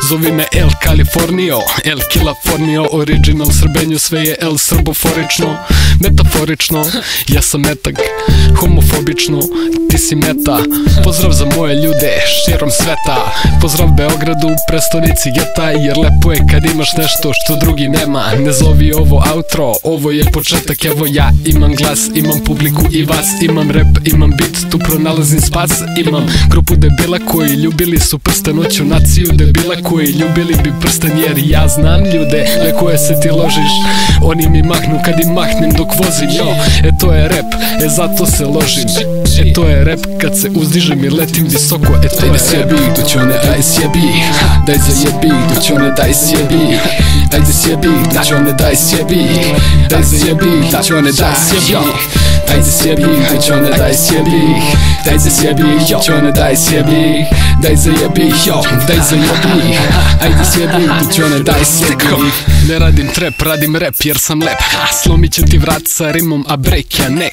Zovi me El Californio, El Californio, original srbenju, sve je El srboforično. Metaforično, ja sam metak, homofobično, ti si meta. Pozdrav za moje ljude širom sveta, pozdrav Beogradu, prestonici geta. Jer lepo je kad imaš nešto što drugi nema. Ne zovi ovo outro, ovo je početak. Evo ja imam glas, imam publiku i vas. Imam rap, imam beat, tu pronalazim spas. Imam grupu debila koji ljubili su prsten, hoću naciju debila koji ljubili bi prsten. Jer ja znam ljude na koje se ti ložiš, oni mi mahnu kad im mahnem dok vozim. Jo, to je rap, zato se ložim. To je rap kad se uzdižem i letim visoko. To je sjebi, doćone, aj sjebi. Daj zajebi, doćone, daj sjebi. Ajde sjebi, doćone, daj sjebi. Daj zajebi, doćone, daj sjebi. Ajde sjebi, doćone, daj sjebi. Daj zasjebi, doćone, daj sjebi. Daj zajebi, daj zajebi. Ajde sjebi, doćone, daj sjebi. Ne radim trap, radim rap jer sam lep. Slomit će ti vrat sa rimom, a break ja nek.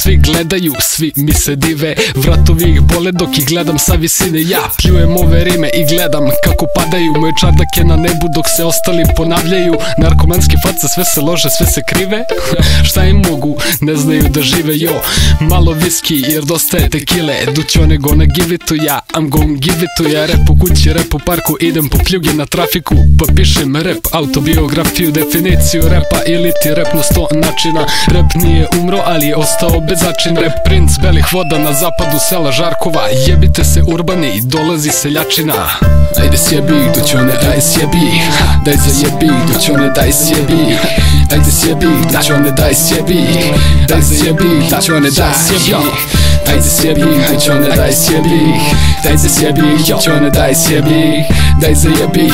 Svi gledaju, svi mi se dive. Vratovi ih bole dok ih gledam sa visine. Ja pljujem ove rime i gledam kako padaju. Moj čardak je na nebu dok se ostali ponavljaju. Narkomanske face, sve se lože, sve se krive. Šta im mogu, ne znaju da žive. Jo, malo viski jer dosta je tekile. Dućone gonna give it to ya, I'm gon' give it to ya. Rap u kući, rap u parku, idem po pljugi na trafiku. Pa pišem rap, autobiografiju, definiciju rapa ili ti rap na 100 načina. Rap nije umro, ali je ostao bez začin. Rap princ belih voda na zapadu sela Žarkova. Jebite se urbani, dolazi seljačina. Ajde sjebi, doćone, aj sjebi. Daj zajebi, doćone, daj sjebi. Ajde sjebi, doćone, daj sjebi. Daj zajebi, doćone, daj sjebi. Ajde sjebi, doćone, daj sjebi. Daj zasjebi, doćone, daj sjebi. Daj zajebi,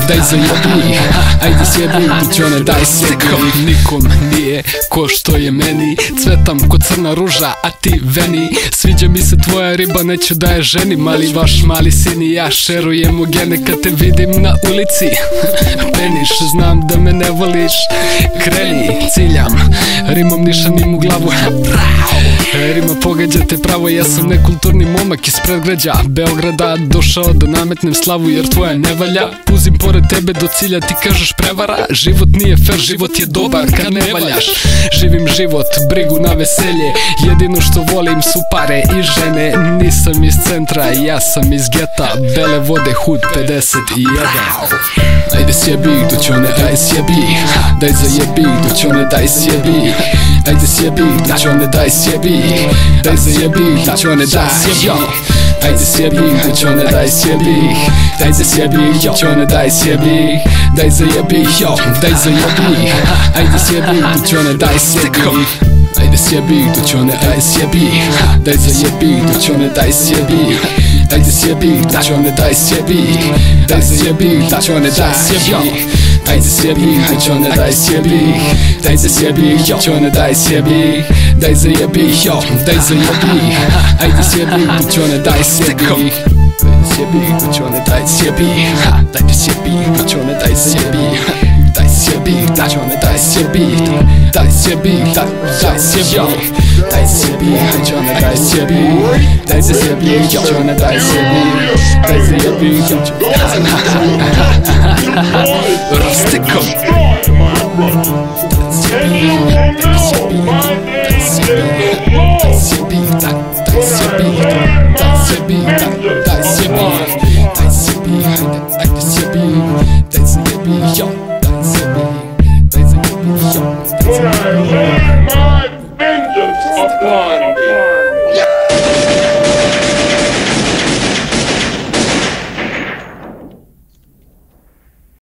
daj zajebi. Ajde sjebi, doćone, daj sjebi. Nikom nije ko što je meni. Cvetam ko crna ruža, a ti veni. Sviđa mi se tvoja riba, neću da je ženim. Ali vaš mali sin i ja šerujemo gene kad te vidim na ulici. Peniš, znam da me ne voliš. Kreni, ciljam, rimom nišanim u glavu. Rima pogađa te pravo, ja sam nekulturni momak iz predgrađa Beograda, došao da nametnem slavu jer tvoja ne valja. Puzim pored tebe do cilja, ti kažeš prevara. Život nije fair, život je dobar kad ne valjaš. Živim život, brigu na veselje. Jedino što volim su pare i žene. Nisam iz centra, ja sam iz geta. Bele vode, hud 51. Ajde sjebi, doćone, aj sjebi. Daj zajebi, doćone, daj sjebi. Ajde sjebi, doćone, daj sjebi. Daj zajebi, doćone, daj sjebi. Ajde sjebi, doćone, daj sjebi. Daj zasjebi, doćone, daj sjebi. Daj zajebi, daj zajebi. Ajde sjebi, doćone, daj sjebi. Ajde sjebi, doćone, aj sjebi. Daj zajebi, doćone, daj sjebi. Ajde sjebi, doćone, daj sjebi. Daj zajebi, doćone, daj sjebi. Ajde sjebi, doćone, daj sjebi. Daj zasjebi, doćone, daj sjebi. Daj zajebi, daj zajebi. Ajde sjebi, doćone, daj sjebi. Ajde sjebi, doćone, daj sjebi. Daj sjebi, doćone, daj sjebi. Daj sjebi, doćone, daj sjebi. Daj sjebi, daj sjebi. Daj sjebi, doćone, daj sjebi. Daj zasjebi, doćone, daj sjebi. Daj zajebi, doćone, daj sjebi. Roztykom.